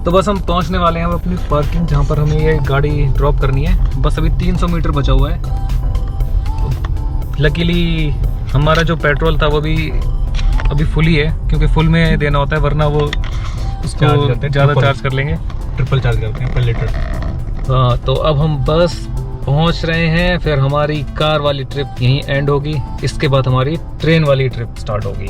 तो बस हम पहुंचने वाले हैं अब अपनी पार्किंग, जहां पर हमें ये गाड़ी ड्रॉप करनी है। बस अभी 300 मीटर बचा हुआ है। लकीली हमारा जो पेट्रोल था वो भी अभी फुल ही है, क्योंकि फुल में देना होता है, वरना वो उसको ज़्यादा चार्ज कर लेंगे, ट्रिपल चार्ज करते हैं पर लीटर। हाँ, तो अब हम बस पहुंच रहे हैं, फिर हमारी कार वाली ट्रिप यहीं एंड होगी। इसके बाद हमारी ट्रेन वाली ट्रिप स्टार्ट होगी।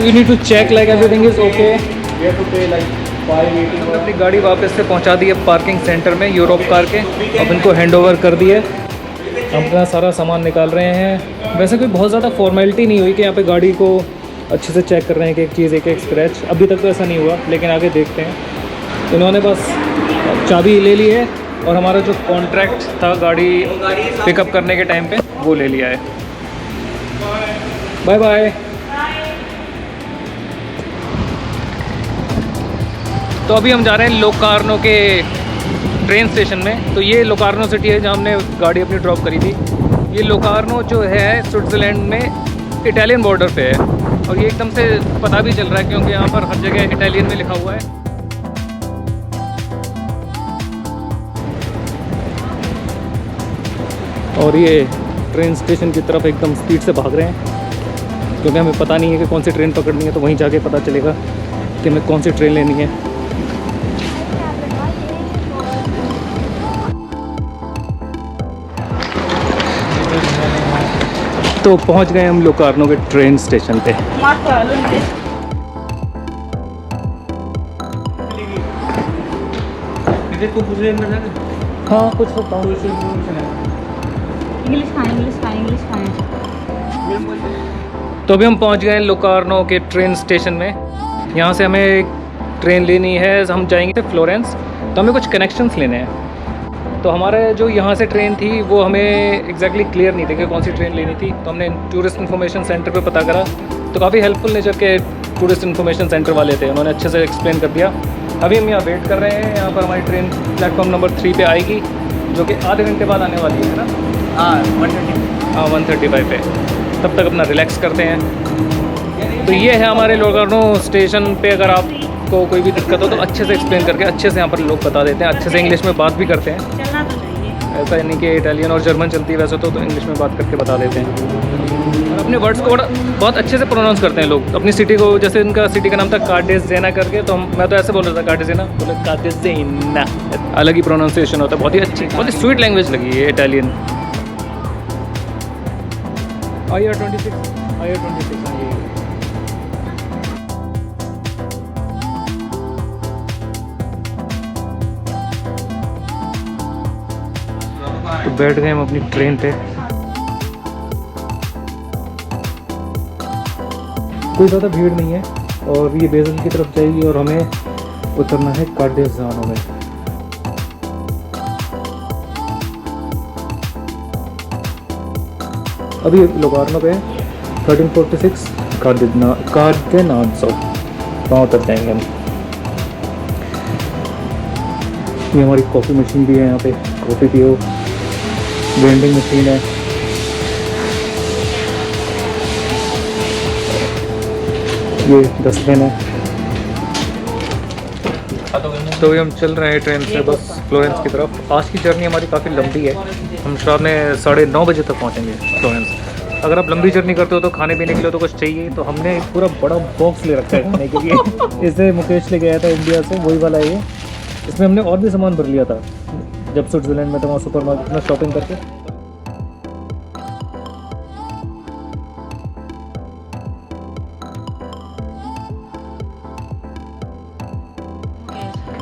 we need to check like everything is okay. We have to pay like 580। हमने अपनी गाड़ी वापस से पहुंचा दी है पार्किंग सेंटर में यूरोप कार के। अब इनको हैंड ओवर कर दिए। हम अपना सारा सामान निकाल रहे हैं। वैसे कोई बहुत ज़्यादा फॉर्मेलिटी नहीं हुई कि यहाँ पे गाड़ी को अच्छे से चेक कर रहे हैं कि एक चीज़ एक स्क्रैच, अभी तक तो ऐसा नहीं हुआ, लेकिन आगे देखते हैं। इन्होंने बस चाबी ले ली है और हमारा जो कॉन्ट्रैक्ट था गाड़ी पिकअप करने के टाइम पे वो ले लिया है। Bye bye. तो अभी हम जा रहे हैं लोकारनो के ट्रेन स्टेशन में। तो ये लोकारनो सिटी है जहाँ हमने गाड़ी अपनी ड्रॉप करी थी। ये लोकारनो जो है स्विट्ज़रलैंड में इटालियन बॉर्डर पे है, और ये एकदम से पता भी चल रहा है क्योंकि यहाँ पर हर जगह इटालियन में लिखा हुआ है। और ये ट्रेन स्टेशन की तरफ एकदम स्पीड से भाग रहे हैं, क्योंकि हमें पता नहीं है कि कौन सी ट्रेन पकड़नी है। तो वहीं जाके पता चलेगा कि हमें कौन सी ट्रेन लेनी है। तो पहुंच गए हम लोकारनो के ट्रेन स्टेशन पे। हाँ, कुछ सकता हूँ। तो अभी हम पहुंच गए लोकारनो के ट्रेन स्टेशन में। यहाँ से हमें एक ट्रेन लेनी है, हम जाएंगे फ्लोरेंस। तो हमें कुछ कनेक्शंस लेने हैं। तो हमारे जो यहाँ से ट्रेन थी वो हमें एग्जैक्टली क्लियर नहीं थी कि कौन सी ट्रेन लेनी थी। तो हमने टूरिस्ट इन्फॉर्मेशन सेंटर पे पता करा, तो काफ़ी हेल्पफुल नेचर के टूरिस्ट इन्फॉर्मेशन सेंटर वाले थे, उन्होंने अच्छे से एक्सप्लेन कर दिया। अभी हम यहाँ वेट कर रहे हैं। यहाँ पर हमारी ट्रेन प्लेटफॉर्म नंबर 3 पे आएगी, जो कि आधे घंटे बाद आने वाली है ना। हाँ, 135 पे। तब तक अपना रिलैक्स करते हैं। तो ये है हमारे लोकारनो स्टेशन पे। अगर आपको कोई भी दिक्कत हो तो अच्छे से एक्सप्लेन करके अच्छे से यहाँ पर लोग बता देते हैं, अच्छे से इंग्लिश में बात भी करते हैं। ऐसा नहीं कि इटालियन और जर्मन चलती है वैसे तो इंग्लिश में बात करके बता देते हैं। और अपने वर्ड्स को बहुत अच्छे से प्रोनाउंस करते हैं लोग। अपनी सिटी को, जैसे इनका सिटी का नाम था कार्टेजेना करके, तो मैं तो ऐसे बोल रहा था कार्टेजेना, बोले कार्टेजेना। अलग ही प्रोनाउंसिएशन होता है। बहुत ही अच्छी, बहुत ही स्वीट लैंग्वेज लगी है इटालियन। IR26 तो बैठ गए हम अपनी ट्रेन पे। कोई ज़्यादा भीड़ नहीं है और ये बेज़ल की तरफ जाएगी और हमें उतरना है कार्डेज़ानो में। अभी लोकारनो पे 1346 कार्डेनाज़ो वहाँ उतर जाएंगे हम। ये हमारी कॉफ़ी मशीन भी है, यहाँ पे कॉफ़ी पियो। वेंडिंग मशीन है। ये डस्टबिन है। तो अभी हम चल रहे हैं ट्रेन से बस फ्लोरेंस की तरफ। आज की जर्नी हमारी काफ़ी लंबी है। हम शाम में 9:30 बजे तक पहुंचेंगे फ्लोरेंस। अगर आप लंबी जर्नी करते हो तो खाने पीने के लिए तो कुछ चाहिए, तो हमने एक पूरा बड़ा बॉक्स ले रखा है खाने के लिए। इसे मुकेश लेके आया था इंडिया से, वही वाला है ये। इसमें हमने और भी सामान भर लिया था जब स्विट्ज़रलैंड में था, वहाँ सुपर मार्केट में शॉपिंग करके।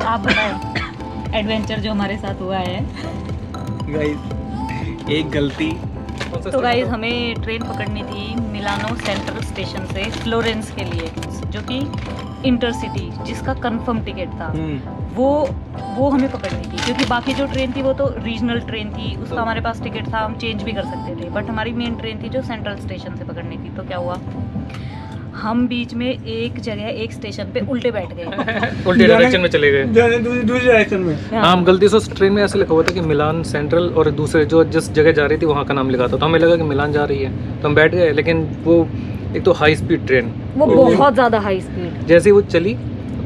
आप बताएं एडवेंचर जो हमारे साथ हुआ है। गाइस, एक गलती। तो गाइस, हमें ट्रेन पकड़नी थी मिलानो सेंट्रल स्टेशन से फ्लोरेंस के लिए, जो कि इंटरसिटी जिसका कंफर्म टिकट था वो हमें पकड़नी थी, क्योंकि बाकी जो ट्रेन थी वो तो रीजनल ट्रेन थी, उसका हमारे पास टिकट था, हम चेंज भी कर सकते थे। बट हमारी मेन ट्रेन थी जो सेंट्रल स्टेशन से पकड़नी थी। तो क्या हुआ, हम बीच में एक जगह एक स्टेशन पे उल्टे बैठ गए। उल्टे डायरेक्शन में चले गए। दूसरी डायरेक्शन में। हाँ, हम गलती से उस ट्रेन में ऐसे लिखा हुआ था कि मिलान सेंट्रल, और दूसरे जो जिस जगह जा रही थी वहाँ का नाम लिखा था, तो हमें लगा कि मिलान जा रही है, तो हम बैठ गए। लेकिन वो एक तो हाई स्पीड ट्रेन, वो बहुत ज़्यादा हाई स्पीड, जैसे ही वो चली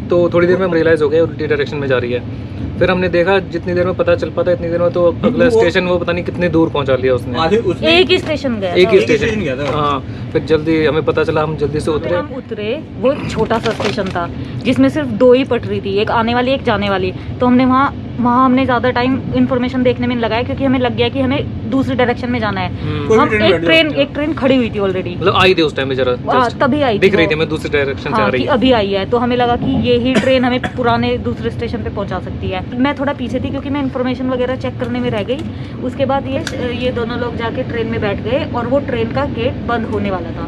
तो थोड़ी देर में हम रियलाइज़ हो गए उल्टी डायरेक्शन में जा रही है। फिर हमने देखा, जितनी देर में पता चल पाता इतनी देर में तो अगला स्टेशन वो पता नहीं कितने दूर पहुंचा लिया उसने। एक ही स्टेशन गया, एक ही स्टेशन स्टेशन गया था। हाँ, फिर जल्दी हमें पता चला, हम जल्दी से उतरे। हम उतरे, वो छोटा सा स्टेशन था जिसमें सिर्फ 2 ही पटरी थी, एक आने वाली एक जाने वाली। तो हमने वहाँ हमने ज़्यादा टाइम इन्फॉर्मेशन देखने में नहीं लगाया, क्योंकि हमें लग गया कि हमें दूसरी डायरेक्शन में जाना है। कोई हम भी एक ट्रेन खड़ी हुई थी ऑलरेडी, मतलब आई थी उस टाइम में जरा just तभी आई दिख रही वो। थी, मैं दूसरी डायरेक्शन से आ हाँ, रही कि है। अभी आई है, तो हमें लगा कि ये ही ट्रेन हमें पुराने दूसरे स्टेशन पे पहुंचा सकती है। मैं थोड़ा पीछे थी क्योंकि मैं इन्फॉर्मेशन वगैरह चेक करने में रह गई। उसके बाद ये दोनों लोग जाके ट्रेन में बैठ गए और वो ट्रेन का गेट बंद होने वाला था।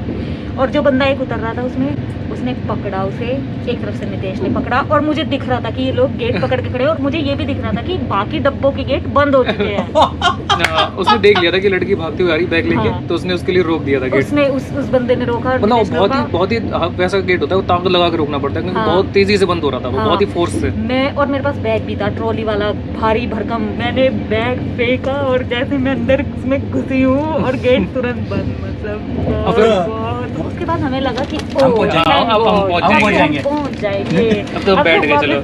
और जो बंदा एक उतर रहा था उसने पकड़ा उसे, एक तरफ से नितेश ने पकड़ा, और मुझे दिख रहा था कि ये लोग गेट पकड़ के खड़े, और मुझे ये भी दिख रहा था कि बाकी डब्बों के गेट बंद हो चुके हैं। हाँ, उसने देख लिया था कि लड़की भागती हुई आ रही बैग लेके, हाँ। तो उसने उसके लिए रोक दिया था गेट। उसने उस बंदे ने रोका, और मतलब नितेश ने वो रोका। बहुत ही वैसा गेट होता है, वो ताकत लगा के रोकना पड़ता है, क्योंकि हाँ। बहुत तेजी से बंद हो रहा था वो, हाँ। बहुत ही फोर्स से। और मेरे पास बैग भी था, ट्रॉली वाला भारी भरकम। मैंने बैग फेंका और जैसे मैं अंदर उसमें घुसी हूँ और गेट तुरंत बंद। मतलब उसके बाद हमें लगा कि हम पहुंच जाएंगे, अब हम पहुंच जाएंगे। अब तो बैठ गए, चलो।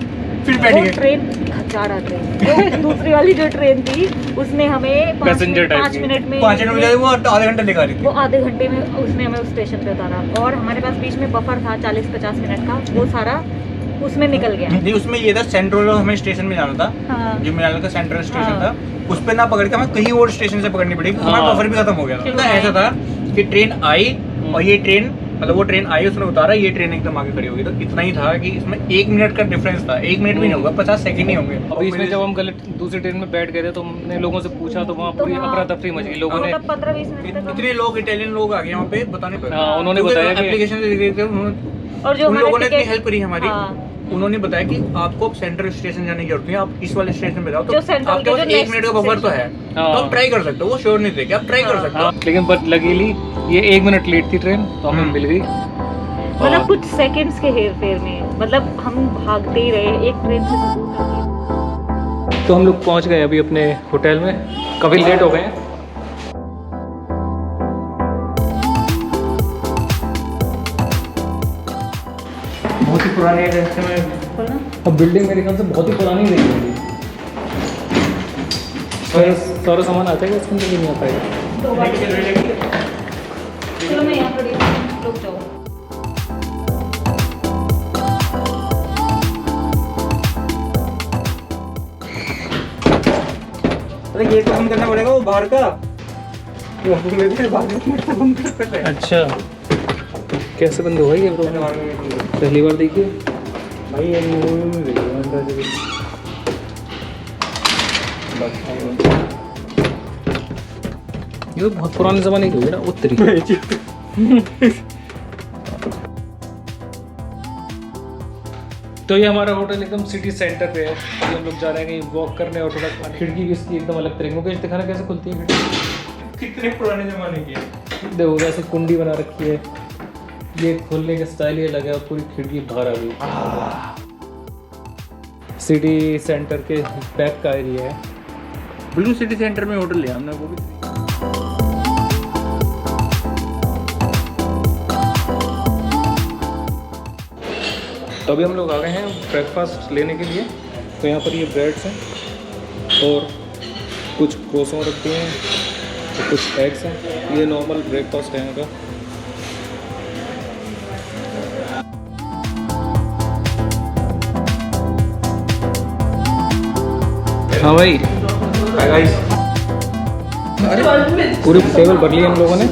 फिर बैठ वो गए। ट्रेन खचाड़ा ट्रेन, जो दूसरी वाली जो ट्रेन थी उसने हमें Passenger type 5 की। मिनट में 5 मिनट में वो आधे घंटे दिखा रही थी। वो आधे घंटे में उसने हमें उस स्टेशन पे उतारा, और हमारे पास बीच में बफर था 40-50 मिनट का, वो सारा उसमें निकल गया। नहीं, उसमें ये था सेंट्रल हमें स्टेशन में जाना था, हाँ। जो मिलान का सेंट्रल स्टेशन हाँ। था। उस पे ना पकड़ के हमें कहीं और स्टेशन से पकड़नी पड़ी, हमारा हाँ। बफर भी खत्म हो गया था। क्यों? तो ऐसा था कि ट्रेन आई और ये ट्रेन, मतलब वो ट्रेन आई उसने उतारा, ये ट्रेन एकदम आगे खड़ी हो गई। तो इतना ही था कि इसमें 1 मिनट का डिफरेंस था। 1 मिनट भी नहीं होगा, 50 सेकंड ही होंगे। अभी इसमें जब हम गलत दूसरी ट्रेन में बैठ गए थे तो हमने लोगों से पूछा, तो वहाँ तो पूरी हाँ। अफरा तफरी मच गई। लोगों ने 15-20 मिनट तक इतने लोग इटालियन लोग आ गए वहाँ पे बताने पर। हाँ, उन्होंने बताया कि- एप्लीकेशन से दिख रहे थे उन्होंने, और जो उन लोगों ने इतनी टिकट- हेल्प करी हमारी। हाँ। उन्होंने बताया कि आपको अब सेंट्रल स्टेशन जाने की जरूरत नहीं है, आप इस वाले स्टेशन पे जाओ। तो जो सेंट्रल आपके के पास जो 1 मिनट का next बफर तो है, तो हाँ। आप ट्राई कर सकते हो। वो श्योर नहीं थे कि आप ट्राई कर सकते हो। हाँ, लेकिन बट लकीली ये 1 मिनट लेट थी ट्रेन, तो हमें मिल गई। मतलब और- कुछ सेकंड्स के हेर फेर में, मतलब हम भागते ही रहे एक ट्रेन से दूसरी। तो हम लोग पहुँच गए अभी अपने होटल में, काफ़ी लेट हो गए हैं। बहुत ही पुरानी एजेंसी में, बोलना? अब बिल्डिंग मेरे ख्याल से बहुत ही पुरानी नहीं होगी। सारा सामान आता है, इसके अंदर नहीं आता है। दो बार चलो मैं यहाँ खड़ी हूँ, रुक जाओ। अरे गेट बंद करना पड़ेगा, वो बाहर का। वो बाहर का बंद कर सकते हैं। अच्छा, कैसे बंद हुआ ये ब्रो? पहली बार देखिए भाई ये मूवी में देखो ये तो बहुत पुराने ज़माने की होगी ना उत्तरी। तो ये हमारा होटल एकदम सिटी सेंटर पे है। अभी हम लोग जा रहे हैं कहीं वॉक करने, और थोड़ा खिड़की भी इसकी एकदम अलग तरीके। मुकेश दिखाना कैसे खुलती है खिड़की। कितने पुराने जमाने की है। देखो वैसे कुंडी बना रखी है, ये खोलने का स्टाइल ये लगा, पूरी खिड़की बाहर आ गई। सिटी सेंटर के बैक का एरिया है। ब्लू सिटी सेंटर में होटल लिया हमने, वो भी। तो अभी हम लोग आ गए हैं ब्रेकफास्ट लेने के लिए। तो यहाँ पर ये ब्रेड्स हैं और कुछ क्रोसों रखते हैं, तो कुछ एग्स हैं। ये नॉर्मल ब्रेकफास्ट है यहाँ का। हाँ भाई, पूरी टेबल भर ली हम लोगों ने।